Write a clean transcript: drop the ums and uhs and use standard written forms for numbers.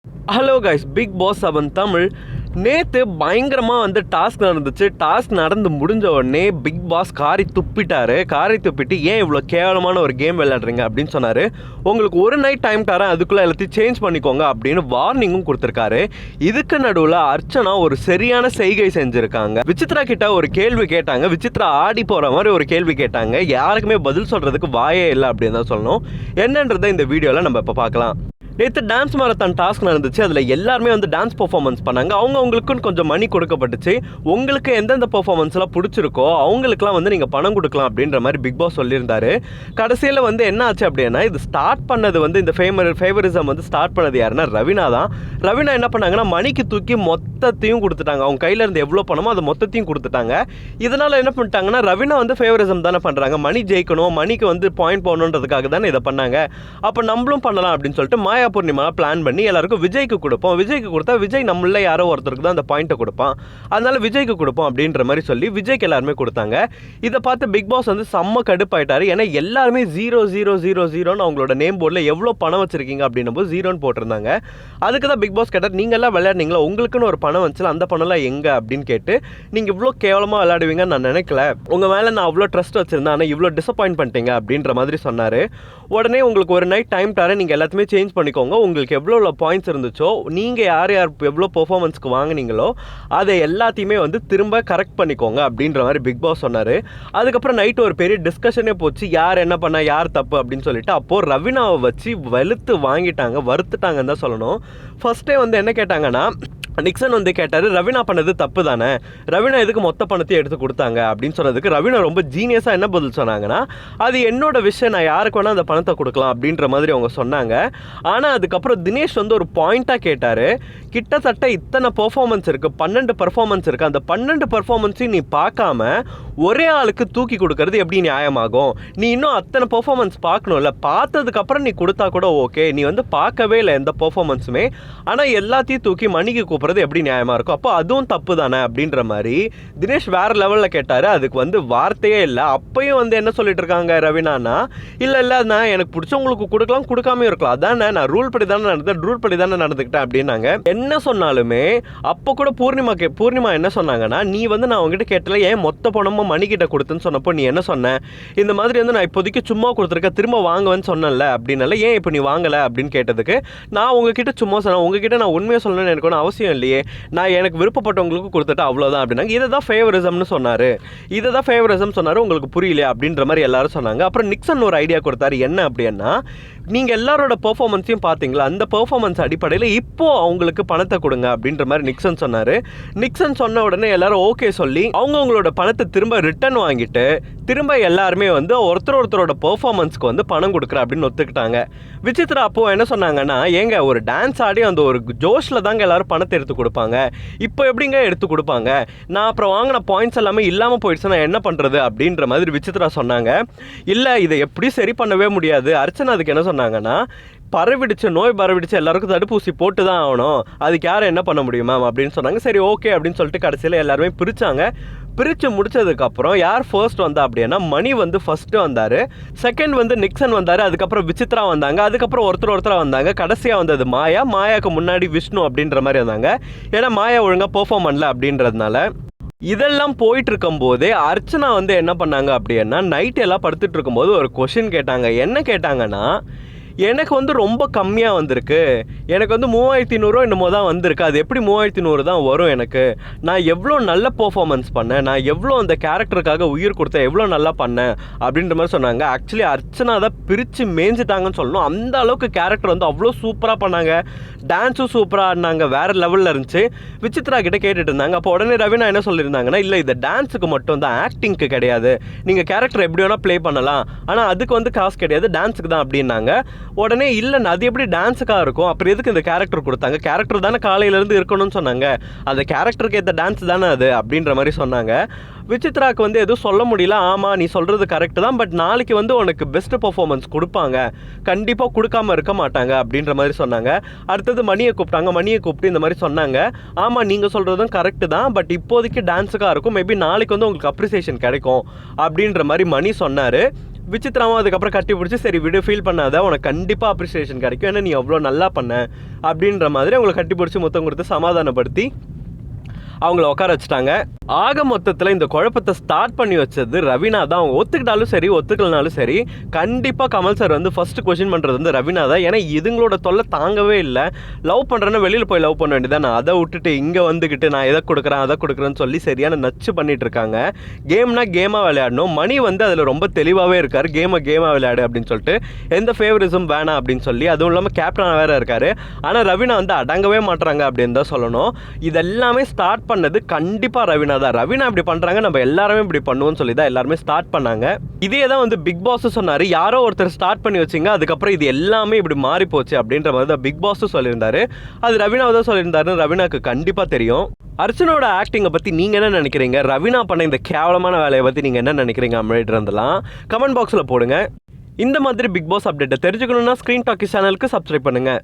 Hello guys, big boss 7 Tamil. நேற்று பயங்கரமாக வந்து டாஸ்க் நடந்துச்சு. டாஸ்க் நடந்து முடிஞ்ச உடனே பிக் பாஸ் காரி துப்பிட்டு ஏன் இவ்வளோ கேவலமான ஒரு கேம் விளையாடுறீங்க அப்படின்னு சொன்னார். உங்களுக்கு ஒரு நைட் டைம் தரேன், அதுக்குள்ளே எல்லாத்தையும் சேஞ்ச் பண்ணிக்கோங்க அப்படின்னு வார்னிங்கும் கொடுத்துருக்காரு. இதுக்கு நடுவில் அர்ச்சனா ஒரு சரியான செய்கை செஞ்சுருக்காங்க. விசித்ரா கிட்ட ஒரு கேள்வி கேட்டாங்க. விசித்ரா ஆடி போகிற மாதிரி ஒரு கேள்வி கேட்டாங்க. யாருக்குமே பதில் சொல்கிறதுக்கு வாயே இல்லை அப்படின்னு தான் சொல்லணும். என்னன்றதை இந்த வீடியோவில் நம்ம இப்போ பார்க்கலாம். நேற்று டான்ஸ் மாரத்தான் டாஸ்க் நடந்துச்சு. அதில் எல்லாருமே வந்து டான்ஸ் பர்ஃபார்மன்ஸ் பண்ணாங்க. அவங்களுக்குன்னு கொஞ்சம் மணி கொடுக்கப்பட்டுச்சு. உங்களுக்கு எந்தெந்த பர்ஃபார்மன்ஸ்லாம் பிடிச்சிருக்கோ அவங்களுக்குலாம் வந்து நீங்கள் பணம் கொடுக்கலாம் அப்படின்ற மாதிரி பிக் பாஸ் சொல்லியிருந்தாரு. கடைசியில் வந்து என்ன ஆச்சு அப்படின்னா, இது ஸ்டார்ட் பண்ணது வந்து இந்த ஃபேவரிசம் வந்து ஸ்டார்ட் பண்ணது யாருன்னா ரவினா தான். ரவினா என்ன பண்ணாங்கன்னா, மணிக்கு தூக்கி மொத்தத்தையும் கொடுத்துட்டாங்க. அவங்க கையில் இருந்து எவ்வளோ பணமோ அதை மொத்தத்தையும் கொடுத்துட்டாங்க. இதனால் என்ன பண்ணிட்டாங்கன்னா, ரவினா வந்து ஃபேவரிசம் தானே பண்ணுறாங்க, மணி ஜெயிக்கணும், மணிக்கு வந்து பாயிண்ட் போகணுன்றதுக்காக தானே இதை பண்ணாங்க. அப்போ நம்மளும் பண்ணலாம் அப்படின்னு சொல்லிட்டு மாயா பூர்ணிமா பிளான் பண்ணி எல்லாருக்கும் விஜய்க்கு கொடுப்போம், விஜய்க்கு கொடுத்தா விஜய் நம்மள யாரோ ஒருத்தருக்கு தான் அந்த பாயிண்ட்டை கொடுப்பான், அதனால விஜய்க்கு கொடுப்போம் அப்படின்ற மாதிரி சொல்லி விஜய்க்கு எல்லாருமே கொடுத்தாங்க. இதை பார்த்து பிக் பாஸ் வந்து செம்ம கடுப்பாயிட்டாரு. ஏன்னா எல்லாருமே 0 அவங்களோட நேம் போர்டில் எவ்வளோ பணம் வச்சிருக்கீங்க அப்படின்னும் போது 0ன்னு போட்டிருந்தாங்க. அதுக்கு தான் பிக் பாஸ் கேட்டார், நீங்கள் எல்லாம் விளையாடுனீங்களா, உங்களுக்குன்னு ஒரு பணம் வந்துச்சுல, அந்த பணம்லாம் எங்கே அப்படின்னு கேட்டு, நீங்கள் இவ்வளோ கேவலமாக விளையாடுவீங்கன்னு நான் நினைக்கல, உங்கள் மேலே நான் அவ்வளோ ட்ரஸ்ட் வச்சிருந்தேன், ஆனால் இவ்வளோ டிசப்பாயின்ட் பண்ணிட்டீங்க அப்படின்ற மாதிரி சொன்னார். உடனே உங்களுக்கு ஒரு நைட் டைம் தரேன், நீங்கள் எல்லாத்தையுமே சேஞ்ச் பண்ணிக்கோங்க, உங்களுக்கு எவ்வளோ பாயிண்ட்ஸ் இருந்துச்சோ, நீங்கள் யார் எவ்வளோ பெர்ஃபார்மன்ஸ்க்கு வாங்கினீங்களோ அதை எல்லாத்தையுமே வந்து திரும்ப கரெக்ட் பண்ணிக்கோங்க அப்படின்ற மாதிரி பிக் பாஸ் சொன்னார். அதுக்கப்புறம் நைட்டு ஒரு பெரிய டிஸ்கஷனே போச்சு, யார் என்ன பண்ணா யார் தப்பு அப்படின்னு சொல்லிட்டு. அப்போது ரவினாவை வச்சு வெளுத்து வாங்கிட்டாங்க, வறுத்துட்டாங்கன்னு தான் சொல்லணும். ஃபர்ஸ்டே வந்து என்ன கேட்டாங்கன்னா, நிக்சன் வந்து கேட்டார், ரவினா பண்ணது தப்பு தானே, ரவினா எதுக்கு மொத்த பணத்தையும் எடுத்து கொடுத்தாங்க அப்படின்னு சொன்னதுக்கு ரவினா ரொம்ப ஜீனியஸாக என்ன பதில் சொன்னாங்கன்னா, அது என்னோட விஷயம், நான் யாருக்கு வேணால் அந்த பணத்தை கொடுக்கலாம் அப்படின்ற மாதிரி அவங்க சொன்னாங்க. ஆனால் அதுக்கப்புறம் தினேஷ் வந்து ஒரு பாயிண்ட்டாக கேட்டார், கிட்டத்தட்ட இத்தனை பெர்ஃபார்மன்ஸ் இருக்குது, 12 பெர்ஃபார்மன்ஸ் இருக்குது, அந்த 12 பெர்ஃபார்மன்ஸையும் நீ பார்க்காம ஒரே ஆளுக்கு தூக்கி கொடுக்கறது எப்படி நியாயமாகும், நீ இன்னும் அத்தனை பெர்ஃபார்மன்ஸ் பார்க்கணும்ல, பார்த்ததுக்கப்புறம் நீ கொடுத்தா கூட ஓகே, நீ வந்து பார்க்கவே இல்லை எந்த பெர்ஃபார்மன்ஸுமே, ஆனால் எல்லாத்தையும் தூக்கி மணிக்கு கூப்பிட்றது எப்படி நியாயமாக இருக்கும், அப்போ அதுவும் தப்பு தானே அப்படின்ற மாதிரி தினேஷ் வேறு லெவலில் கேட்டார். அதுக்கு வந்து வார்த்தையே இல்லை. அப்பையும் வந்து என்ன சொல்லிட்டு இருக்காங்க ரவினானா, இல்லை நான் எனக்கு பிடிச்சவங்களுக்கு கொடுக்கலாம், கொடுக்காமையும் இருக்கலாம், அதானே நான் ரூல் படி தானே நடந்துக்கிட்டேன் அப்படின்னாங்க. என்ன சொன்னாலுமே அப்போ கூட பூர்ணிமா என்ன சொன்னாங்கன்னா, நீ வந்து நான் உங்ககிட்ட கேட்டல, ஏன் மொத்த பணமும் மணிக்கிட்ட கொடுத்துன்னு சொன்னப்போ நீ என்ன சொன்ன, இந்த மாதிரி வந்து நான் இப்போதைக்கு சும்மா கொடுத்துருக்கேன், திரும்ப வாங்குவேன்னு சொன்னல அப்படின்னால, ஏன் இப்போ நீ வாங்கலை அப்படின்னு கேட்டதுக்கு, நான் உங்ககிட்ட சும்மா சொன்னேன், உங்ககிட்ட நான் உண்மையாக சொல்லணும்னு எனக்கு ஒன்றும் அவசியம் இல்லையே, நான் எனக்கு விருப்பப்பட்டவங்களுக்கு கொடுத்துட்டு அவ்வளோதான் அப்படின்னாங்க. இதை தான் ஃபேவரிசம்னு சொன்னார். உங்களுக்கு புரியலையா அப்படின்ற மாதிரி எல்லாரும் சொன்னாங்க. அப்புறம் நிக்சன் ஒரு ஐடியா கொடுத்தாரு. என்ன அப்படின்னா, நீங்கள் எல்லாரோட பெர்ஃபார்மன்ஸையும் பார்த்தீங்களா, அந்த பெர்ஃபார்மன்ஸ் அடிப்படையில் இப்போது அவங்களுக்கு பணத்தை கொடுங்க அப்படின்ற மாதிரி நிக்சன் சொன்னார். நிக்சன் சொன்ன உடனே எல்லாரும் ஓகே சொல்லி அவங்களோட பணத்தை திரும்ப ரிட்டர்ன் வாங்கிட்டு திரும்ப எல்லாருமே வந்து ஒருத்தரோட பெர்ஃபார்மன்ஸ்க்கு வந்து பணம் கொடுக்குற அப்படின்னு ஒத்துக்கிட்டாங்க. விசித்ரா அப்போ என்ன சொன்னாங்கன்னா, ஏங்க ஒரு டான்ஸ் ஆடி அந்த ஒரு ஜோஷில் தாங்க எல்லாரும் பணத்தை எடுத்து கொடுப்பாங்க, இப்போ எப்படிங்க எடுத்து கொடுப்பாங்க, நான் அப்புறம் வாங்கின பாயிண்ட்ஸ் எல்லாமே இல்லாமல் போயிடுச்சு, நான் என்ன பண்ணுறது அப்படின்ற மாதிரி விசித்ரா சொன்னாங்க. இல்லை இதை எப்படி சரி பண்ணவே முடியாது. அர்ச்சனா அதுக்கு என்ன சொன்னாங்கன்னா, நோய் பரவிடுச்சு, எல்லாருக்கும் தடுப்பூசி போட்டு தான் ஆகணும், அதுக்கு யாரும் என்ன பண்ண முடியும் மேம் அப்படின்னு சொன்னாங்க. சரி ஓகே அப்படின்னு சொல்லிட்டு கடைசியில் எல்லாருமே பிரித்து முடிச்சதுக்கப்புறம் யார் ஃபர்ஸ்ட் வந்தா அப்படின்னா, மணி வந்து ஃபர்ஸ்ட்டு வந்தார், செகண்ட் வந்து நிக்சன் வந்தார், அதுக்கப்புறம் விசித்ரா வந்தாங்க, அதுக்கப்புறம் ஒருத்தராக வந்தாங்க, கடைசியாக வந்தது மாயாவுக்கு முன்னாடி விஷ்ணு அப்படின்ற மாதிரி வந்தாங்க. ஏன்னா மாயா ஒழுங்காக பெர்ஃபார்ம் பண்ணல அப்படின்றதுனால. இதெல்லாம் போயிட்டு இருக்கும் போதே அர்ச்சனா வந்து என்ன பண்ணாங்க அப்படின்னா, நைட் எல்லாம் படுத்துட்டு இருக்கும்போது ஒரு கொஷின் கேட்டாங்க. என்ன கேட்டாங்கன்னா, எனக்கு வந்து ரொம்ப கம்மியாக வந்திருக்கு, எனக்கு வந்து 3100 என்னமோ தான் வந்திருக்கு, அது எப்படி 3100 தான் வரும், எனக்கு நான் எவ்வளோ நல்ல பெர்ஃபார்மன்ஸ் பண்ணேன், நான் எவ்வளோ அந்த கேரக்டருக்காக உயிர் கொடுத்தேன், எவ்வளோ நல்லா பண்ணேன் அப்படின்ற மாதிரி சொன்னாங்க. ஆக்சுவலி அர்ச்சனா தான் பிரித்து மேய்ஞ்சிட்டாங்கன்னு சொல்லணும். அந்த அளவுக்கு கேரக்டர் வந்து அவ்வளோ சூப்பராக பண்ணாங்க, டான்ஸும் சூப்பராக ஆடினாங்க, வேறு லெவலில் இருந்துச்சு. விசித்ரா கிட்ட கேட்டுட்டு இருந்தாங்க. அப்போ உடனே ரவினா என்ன சொல்லியிருந்தாங்கன்னா, இல்லை இது டான்ஸுக்கு மட்டும் தான், ஆக்டிங்க்கு கிடையாது, நீங்கள் கேரக்டர் எப்படி வேணால் ப்ளே பண்ணலாம், ஆனால் அதுக்கு வந்து காசு கிடையாது, டான்ஸுக்கு தான் அப்படின்னாங்க. உடனே இல்லைண்ணா அது எப்படி டான்ஸுக்காக இருக்கும், அப்புறம் எதுக்கு இந்த கேரக்டர் கொடுத்தாங்க, கேரக்டர் தானே காலையிலேருந்து இருக்கணும்னு சொன்னாங்க, அந்த கேரக்டருக்கு ஏற்ற டான்ஸ் தானே அது அப்படின்ற மாதிரி சொன்னாங்க. விசித்ராக்கு வந்து எதுவும் சொல்ல முடியல. ஆமாம் நீ சொல்கிறது கரெக்டு தான், பட் நாளைக்கு வந்து உனக்கு பெஸ்ட் பர்ஃபார்மன்ஸ் கொடுப்பாங்க, கண்டிப்பாக கொடுக்காம இருக்க மாட்டாங்க அப்படின்ற மாதிரி சொன்னாங்க. அடுத்தது மணியை கூப்பிட்டு இந்த மாதிரி சொன்னாங்க. ஆமாம் நீங்கள் சொல்கிறதும் கரெக்டு தான், பட் இப்போதைக்கு டான்ஸுக்காக இருக்கும், மேபி நாளைக்கு வந்து உங்களுக்கு அப்ரிசியேஷன் கிடைக்கும் அப்படின்ற மாதிரி மணி சொன்னார். விசித்திரமாக அதுக்கப்புறம் கட்டி பிடிச்சி சரி விடு ஃபீல் பண்ணாத, உனக்கு கண்டிப்பாக அப்ரிசியேஷன் கிடைக்கும், ஏன்னா நீ அவ்வளோ நல்லா பண்ண அப்படின்ற மாதிரி அவங்களை கட்டி பிடிச்சி முத்தம் கொடுத்து சமாதானப்படுத்தி அவங்கள உட்கார வச்சுட்டாங்க. ஆக மொத்தத்தில் இந்த குழப்பத்தை ஸ்டார்ட் பண்ணி வச்சது ரவீனா தான். அவங்க ஒத்துக்கிட்டாலும் சரி ஒத்துக்கலனாலும் சரி கண்டிப்பாக கமல் சார் வந்து ஃபர்ஸ்ட் கொஸ்டின் பண்ணுறது வந்து ரவீனா தான். ஏன்னா இதுங்களோட தொல்லை தாங்கவே இல்லை. லவ் பண்ணுறேன்னா வெளியில் போய் லவ் பண்ண வேண்டியதான், நான் அதை விட்டுட்டு இங்கே வந்துக்கிட்டு நான் எதை கொடுக்குறேன் அதை கொடுக்குறேன்னு சொல்லி சரியான நச்சு பண்ணிட்டு இருக்காங்க. கேம்னா கேமாக விளையாடணும். மணி வந்து அதில் ரொம்ப தெளிவாகவே இருக்கார், கேமாக விளையாடு அப்படின்னு சொல்லிட்டு, எந்த ஃபேவரிசம் வேணாம் அப்படின்னு சொல்லி. அதுவும் இல்லாமல் கேப்டனாக வேறு இருக்கார். ஆனால் ரவீனா வந்து அடங்கவே மாட்டுறாங்க அப்படின்னு தான் சொல்லணும். இதெல்லாமே ஸ்டார்ட் பண்ணது கண்டிப்பாக ரவீனா தான். ரவீனா இப்படி பண்ணுறாங்க, நம்ம எல்லாருமே இப்படி பண்ணுவோம்னு சொல்லி தான் எல்லாருமே ஸ்டார்ட் பண்ணாங்க. இதே தான் வந்து பிக் பாஸ் சொன்னார், யாரோ ஒருத்தர் ஸ்டார்ட் பண்ணி வச்சிங்க, அதுக்கப்புறம் இது எல்லாமே இப்படி மாறி போச்சு அப்படின்ற மாதிரி தான் பிக் பாஸும் சொல்லியிருந்தாரு. அது ரவீனாவை தான் சொல்லியிருந்தாருன்னு ரவீனாவுக்கு கண்டிப்பாக தெரியும். அர்ச்சனோட ஆக்டிங்கை பற்றி நீங்கள் என்ன நினைக்கிறீங்க? ரவீனா பண்ண இந்த கேவலமான வேலையை பற்றி நீங்கள் என்ன நினைக்கிறீங்க? அப்படின்ட்டு இருந்தெல்லாம் கமெண்ட் பாக்ஸில் போடுங்க. இந்த மாதிரி பிக் பாஸ் அப்டேட்டை தெரிஞ்சுக்கணுன்னா ஸ்க்ரீன் டாக்கி சேனலுக்கு சப்ஸ்கிரைப் பண்ணுங்கள்.